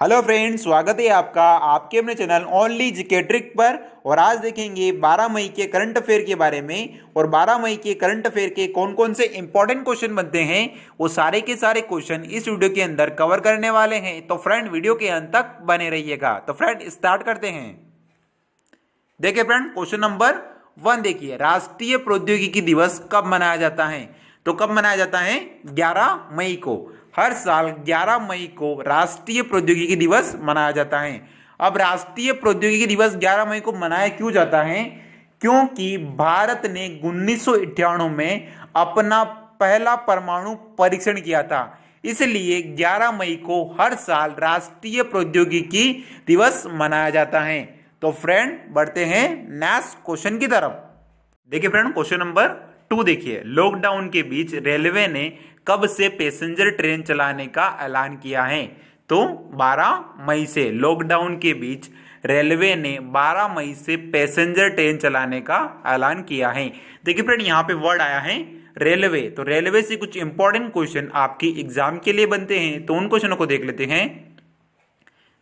Hello friends, स्वागत है आपका आपके अपने चैनल ओनली जीके ट्रिक पर। और आज देखेंगे 12 मई के करंट अफेयर के बारे में। और 12 मई के करंट अफेयर के कौन कौन से इंपॉर्टेंट क्वेश्चन बनते हैं वो सारे के सारे क्वेश्चन इस वीडियो के अंदर कवर करने वाले हैं। तो फ्रेंड वीडियो के अंत तक बने रहिएगा। तो फ्रेंड स्टार्ट करते हैं। देखिए फ्रेंड, क्वेश्चन नंबर 1 देखिए, राष्ट्रीय प्रौद्योगिकी दिवस कब मनाया जाता है? तो कब मनाया जाता है? 11 मई को। हर साल 11 मई को राष्ट्रीय प्रौद्योगिकी दिवस मनाया जाता है। अब राष्ट्रीय प्रौद्योगिकी दिवस 11 मई को मनाया क्यों जाता है? क्योंकि भारत ने 1998 में अपना पहला परमाणु परीक्षण किया था, इसलिए 11 मई को हर साल राष्ट्रीय प्रौद्योगिकी दिवस मनाया जाता है। तो फ्रेंड बढ़ते हैं नेक्स्ट क्वेश्चन की तरफ। देखिए फ्रेंड, क्वेश्चन नंबर 2 देखिए, लॉकडाउन के बीच रेलवे ने कब से पैसेंजर ट्रेन चलाने का ऐलान किया है? तो 12 मई से। लॉकडाउन के बीच रेलवे ने 12 मई से पैसेंजर ट्रेन चलाने का ऐलान किया है। देखिए फ्रेंड, यहाँ पे वर्ड आया है रेलवे। तो रेलवे से कुछ इंपॉर्टेंट क्वेश्चन आपकी एग्जाम के लिए बनते हैं, तो उन क्वेश्चनों को देख लेते हैं।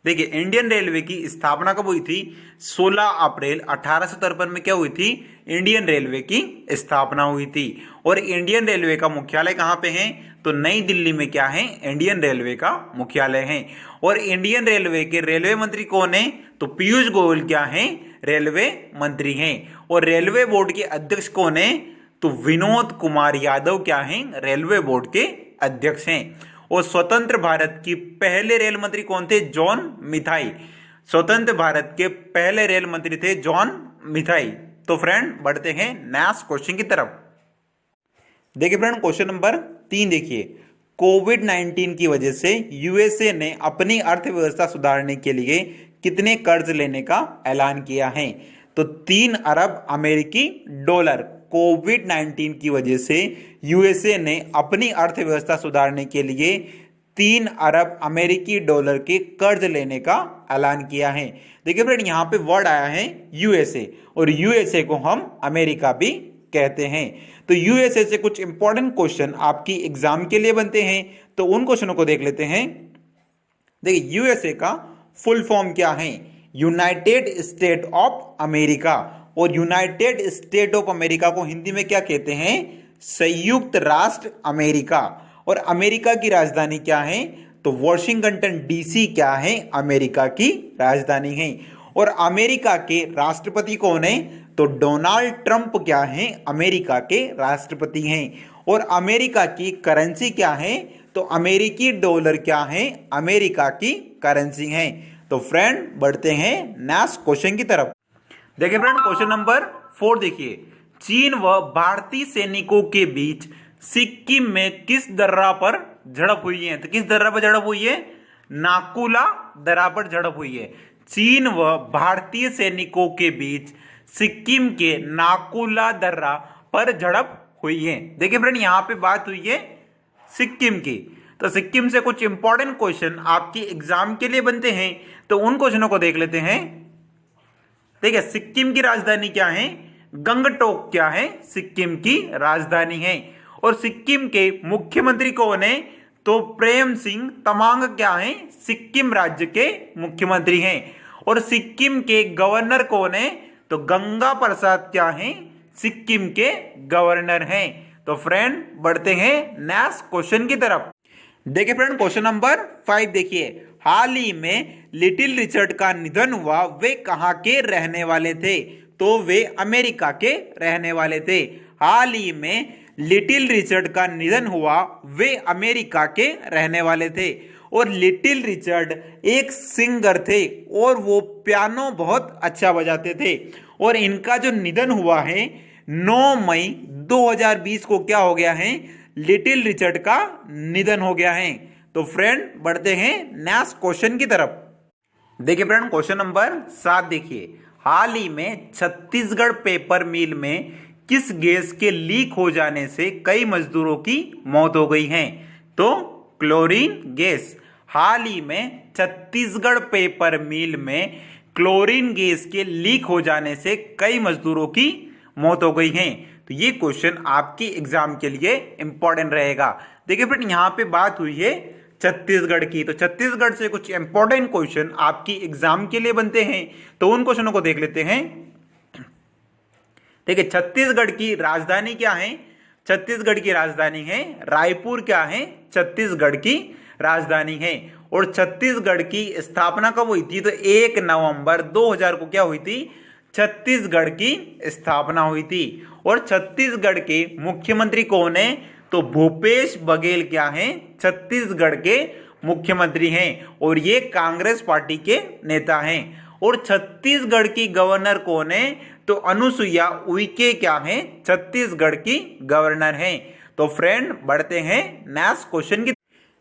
देखिए, इंडियन रेलवे की स्थापना कब हुई थी? 16 अप्रैल 1853 में क्या हुई थी? इंडियन रेलवे की स्थापना हुई थी। और इंडियन रेलवे का मुख्यालय कहाँ पे है? तो नई दिल्ली में क्या है? इंडियन रेलवे का मुख्यालय है। और इंडियन रेलवे के रेलवे मंत्री कौन है? तो पीयूष गोयल क्या है? रेलवे मंत्री हैं। और रेलवे बोर्ड के अध्यक्ष कौन है? तो विनोद कुमार यादव क्या है? रेलवे बोर्ड के अध्यक्ष हैं। और स्वतंत्र भारत की पहले रेल मंत्री कौन थे? जॉन मिथाई। स्वतंत्र भारत के पहले रेल मंत्री थे जॉन मिथाई। तो फ्रेंड बढ़ते हैं नेक्स्ट क्वेश्चन की तरफ। देखिए फ्रेंड, क्वेश्चन नंबर 3 देखिए, कोविड-19 की वजह से यूएसए ने अपनी अर्थव्यवस्था सुधारने के लिए कितने कर्ज लेने का ऐलान किया है? तो 3 अरब अमेरिकी डॉलर। कोविड-19 की वजह से यूएसए ने अपनी अर्थव्यवस्था सुधारने के लिए 3 अरब अमेरिकी डॉलर के कर्ज लेने का ऐलान किया है। देखिए फ्रेंड, यहाँ पे वर्ड आया है यूएसए, और यूएसए को हम अमेरिका भी कहते हैं। तो यूएसए से कुछ इंपॉर्टेंट क्वेश्चन आपकी एग्जाम के लिए बनते हैं, तो उन क्वेश्चनों को देख लेते हैं। देखिए, यूएसए का फुल फॉर्म क्या है? United state of America. और यूनाइटेड स्टेट ऑफ अमेरिका को हिंदी में क्या कहते हैं? संयुक्त राष्ट्र अमेरिका। और अमेरिका की राजधानी क्या है? तो वॉशिंगटन डीसी क्या है? अमेरिका की राजधानी है। और अमेरिका के राष्ट्रपति कौन है? तो डोनाल्ड ट्रंप क्या है? अमेरिका के राष्ट्रपति हैं। और अमेरिका की करेंसी क्या है? तो अमेरिकी डॉलर क्या है? अमेरिका की करेंसी है। तो फ्रेंड बढ़ते हैं नेक्स्ट क्वेश्चन की तरफ। देखिए फ्रेंड, क्वेश्चन नंबर 4 देखिए, चीन व भारतीय सैनिकों के बीच सिक्किम में किस दर्रा पर झड़प हुई है? तो किस दर्रा पर झड़प हुई है? नाकुला दर्रा पर झड़प हुई है। चीन व भारतीय सैनिकों के बीच सिक्किम के नाकुला दर्रा पर झड़प हुई है। देखिए फ्रेंड, यहां पे बात हुई है सिक्किम की। तो सिक्किम से कुछ इंपॉर्टेंट क्वेश्चन आपकी एग्जाम के लिए बनते हैं, तो उन क्वेश्चनों को देख लेते हैं। देखिए, सिक्किम की राजधानी क्या है? गंगटोक क्या है? सिक्किम की राजधानी है। और सिक्किम के मुख्यमंत्री कौन है? तो प्रेम सिंह तमांग क्या है? सिक्किम राज्य के मुख्यमंत्री हैं। और सिक्किम के गवर्नर कौन है? तो गंगा प्रसाद क्या है? सिक्किम के गवर्नर हैं। तो फ्रेंड बढ़ते हैं नेक्स्ट क्वेश्चन की तरफ। देखिए फ्रेंड, क्वेश्चन नंबर 5 देखिए, हाल ही में लिटिल रिचर्ड का निधन हुआ, वे कहां के रहने वाले थे? तो वे अमेरिका के रहने वाले थे। हाल ही में लिटिल रिचर्ड का निधन हुआ, वे अमेरिका के रहने वाले थे। और लिटिल रिचर्ड एक सिंगर थे और वो पियानो बहुत अच्छा बजाते थे। और इनका जो निधन हुआ है 9 मई 2020 को क्या हो गया है? लिटिल रिचर्ड का निधन हो गया है। तो फ्रेंड बढ़ते हैं नेक्स्ट क्वेश्चन की तरफ। देखिए फ्रेंड, क्वेश्चन नंबर 7 देखिए, हाल ही में छत्तीसगढ़ पेपर मिल में किस गैस के लीक हो जाने से कई मजदूरों की मौत हो गई है? तो क्लोरीन गैस। हाल ही में छत्तीसगढ़ पेपर मिल में क्लोरीन गैस के लीक हो जाने से कई मजदूरों की मौत हो गई है। तो ये क्वेश्चन आपकी एग्जाम के लिए इंपॉर्टेंट रहेगा। देखिए फ्रेंड, यहाँ पे बात हुई है छत्तीसगढ़ की। तो छत्तीसगढ़ से कुछ इंपॉर्टेंट क्वेश्चन आपकी एग्जाम के लिए बनते हैं, तो उन क्वेश्चनों को देख लेते हैं। देखिए, छत्तीसगढ़ की राजधानी क्या है? छत्तीसगढ़ की राजधानी है रायपुर। क्या है? छत्तीसगढ़ की राजधानी है। और छत्तीसगढ़ की स्थापना कब हुई थी? तो 1 नवंबर 2000 को क्या हुई थी? छत्तीसगढ़ की स्थापना हुई थी। और छत्तीसगढ़ के मुख्यमंत्री कौन है? तो भूपेश बघेल क्या हैं? छत्तीसगढ़ के मुख्यमंत्री हैं और ये कांग्रेस पार्टी के नेता हैं। और छत्तीसगढ़ की गवर्नर कौन है? तो अनुसुईया उइके क्या हैं? छत्तीसगढ़ की गवर्नर हैं। तो फ्रेंड बढ़ते हैं नेक्स्ट क्वेश्चन की।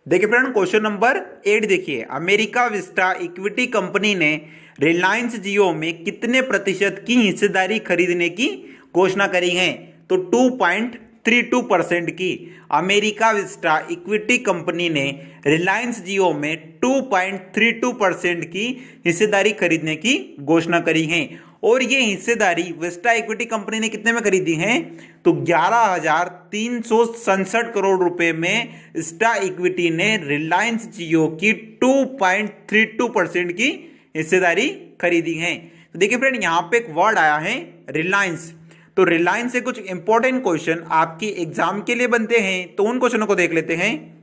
देखिए फ्रेंड, क्वेश्चन नंबर 8 देखिए, अमेरिका विस्टा इक्विटी कंपनी ने रिलायंस जियो में कितने प्रतिशत की हिस्सेदारी खरीदने की घोषणा करी है? तो 2.32% की। अमेरिका विस्टा इक्विटी कंपनी ने रिलायंस जियो में 2.32% की हिस्सेदारी खरीदने की घोषणा करी है। और ये हिस्सेदारी विस्टा इक्विटी कंपनी ने कितने में खरीदी है? तो 11,367 करोड़ रुपए में विस्टा इक्विटी ने रिलायंस जियो की 2.32% की हिस्सेदारी खरीदी है। तो देखिए फ्रेंड, यहां पे एक वर्ड आया है रिलायंस। तो रिलायंस से कुछ इंपॉर्टेंट क्वेश्चन आपकी एग्जाम के लिए बनते हैं, तो उन क्वेश्चनों को देख लेते हैं।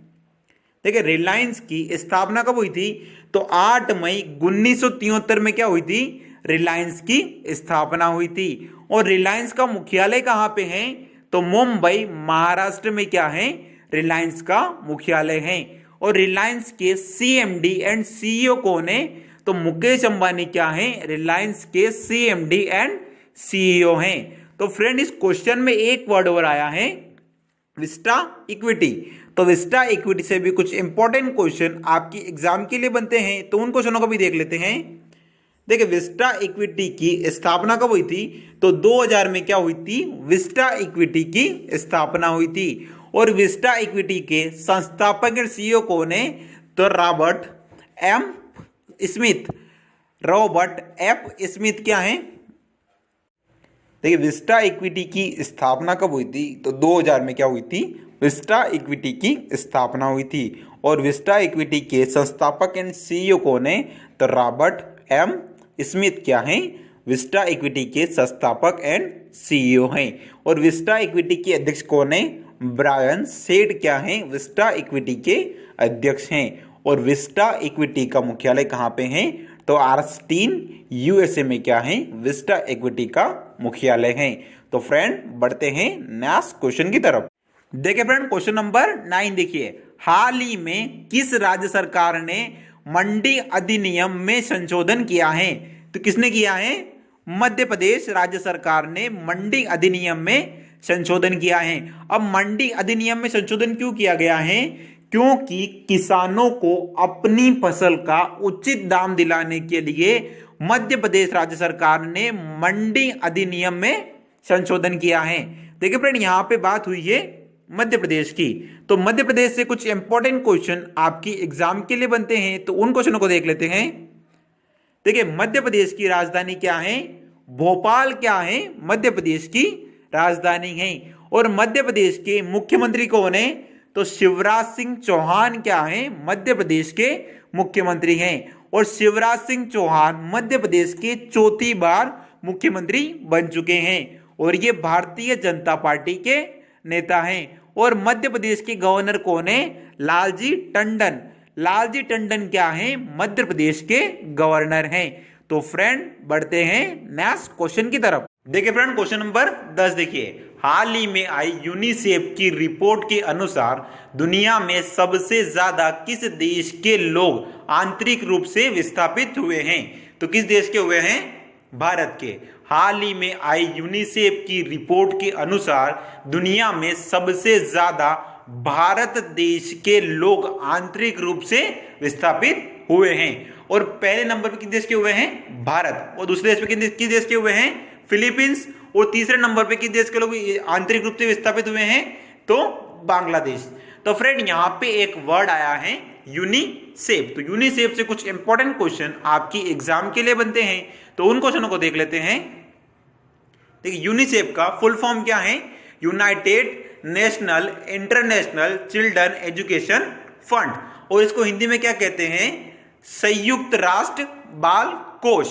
देखिए, रिलायंस की स्थापना कब हुई थी? तो 8 मई 1973 में क्या हुई थी? रिलायंस की स्थापना हुई थी। और रिलायंस का मुख्यालय कहां पे है? तो मुंबई महाराष्ट्र में क्या है? रिलायंस का मुख्यालय है। और रिलायंस के सीएमडी एंड सीईओ कौन है? तो मुकेश अंबानी क्या है? रिलायंस के सीएमडी एंड सीईओ हैं। तो फ्रेंड, इस क्वेश्चन में एक वर्ड और आया है विस्टा इक्विटी। तो विस्टा इक्विटी से भी कुछ इंपॉर्टेंट क्वेश्चन आपकी एग्जाम के लिए बनते हैं, तो उन क्वेश्चनों को भी देख लेते हैं। देखिए, विस्टा इक्विटी की स्थापना कब हुई थी? तो 2000 में क्या हुई थी? विस्टा इक्विटी की स्थापना हुई थी। और विस्टा इक्विटी के संस्थापक और सीईओ कौन है? तो रॉबर्ट एफ स्मिथ क्या है? देखिए, विस्टा इक्विटी की स्थापना कब हुई थी? तो 2000 में क्या हुई थी? विस्टा इक्विटी की स्थापना हुई थी। और विस्टा इक्विटी के संस्थापक एंड सीईओ कौन है? तो रॉबर्ट एम स्मिथ क्या हैं? विस्टा इक्विटी के संस्थापक एंड सीईओ हैं। और विस्टा इक्विटी के अध्यक्ष कौन है? ब्रायन सेड क्या हैं? विस्टा इक्विटी के अध्यक्ष हैं। और विस्टा इक्विटी का मुख्यालय कहां पे है? तो ऑस्टिन यूएसए में क्या है? विस्टा इक्विटी का मुख्यालय है। तो फ्रेंड बढ़ते हैं नेक्स्ट क्वेश्चन की तरफ। देखिए फ्रेंड, क्वेश्चन नंबर 9 देखिए, हाल ही में किस राज्य सरकार ने मंडी अधिनियम में संशोधन किया है? तो किसने किया है? मध्य प्रदेश राज्य सरकार ने मंडी अधिनियम में संशोधन किया है। अब मंडी अधिनियम में संशोधन क्यों किया गया है? क्योंकि किसानों को अपनी फसल का उचित दाम दिलाने के लिए मध्य प्रदेश राज्य सरकार ने मंडी अधिनियम में संशोधन किया है। देखिए फ्रेंड, यहां पे बात हुई है मध्य प्रदेश की। तो मध्य प्रदेश से कुछ इंपॉर्टेंट क्वेश्चन आपकी एग्जाम के लिए बनते हैं, तो उन क्वेश्चनों को देख लेते हैं। देखिए, मध्य प्रदेश की राजधानी क्या है? भोपाल क्या है? मध्य प्रदेश की राजधानी है। और मध्य प्रदेश के मुख्यमंत्री कौन है? तो शिवराज सिंह चौहान क्या है? मध्य प्रदेश के मुख्यमंत्री हैं। और शिवराज सिंह चौहान मध्य प्रदेश के चौथी बार मुख्यमंत्री बन चुके हैं और ये भारतीय जनता पार्टी के नेता हैं। और मध्य प्रदेश के गवर्नर कौन है? लालजी टंडन। लालजी टंडन क्या है? मध्य प्रदेश के गवर्नर हैं। तो फ्रेंड बढ़ते हैं नेक्स्ट क्वेश्चन की तरफ। देखिए फ्रेंड, क्वेश्चन नंबर 10 देखिए, हाल ही में आई यूनिसेफ की रिपोर्ट के अनुसार दुनिया में सबसे ज्यादा किस देश के लोग आंतरिक रूप से विस्थापित हुए हैं? तो किस देश के हुए हैं? भारत के। हाल ही में आई यूनिसेफ की रिपोर्ट के अनुसार दुनिया में सबसे ज्यादा भारत देश के लोग आंतरिक रूप से विस्थापित हुए हैं। और पहले नंबर पे किस देश के हुए हैं? भारत। और दूसरे देश पे किस देश के हुए हैं? फिलीपींस। और तीसरे नंबर पे किस देश के लोग आंतरिक रूप से विस्थापित हुए हैं? तो बांग्लादेश। तो फ्रेंड यहाँ पे एक वर्ड आया है यूनिसेफ। तो यूनिसेफ से कुछ इंपॉर्टेंट क्वेश्चन आपकी एग्जाम के लिए बनते हैं, तो उन क्वेश्चनों को देख लेते हैं। देखिए, यूनिसेफ का फुल फॉर्म क्या है? United national international children education fund. और इसको हिंदी में क्या कहते हैं, संयुक्त राष्ट्र बाल कोष।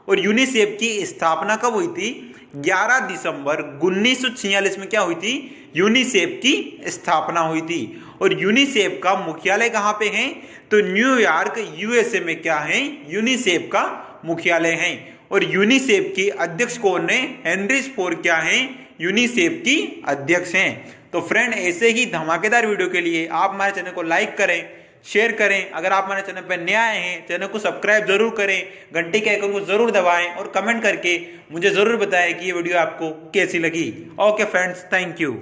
और यूनिसेफ की स्थापना कब हुई थी, 11 दिसंबर 1946 में क्या हुई थी, यूनिसेफ की स्थापना हुई थी। और यूनिसेफ का मुख्यालय कहां पे है, तो न्यूयॉर्क यूएसए में क्या है, यूनिसेफ का मुख्यालय है। और यूनिसेफ के अध्यक्ष कौन है, हेनरी स्पोर क्या है, यूनिसेफ की अध्यक्ष हैं। तो फ्रेंड ऐसे ही धमाकेदार वीडियो के लिए आप हमारे चैनल को लाइक करें, शेयर करें। अगर आप हमारे चैनल पर नए आए हैं, चैनल को सब्सक्राइब जरूर करें, घंटी के आइकन को जरूर दबाएं और कमेंट करके मुझे जरूर बताएं कि ये वीडियो आपको कैसी लगी। Okay friends, thank you.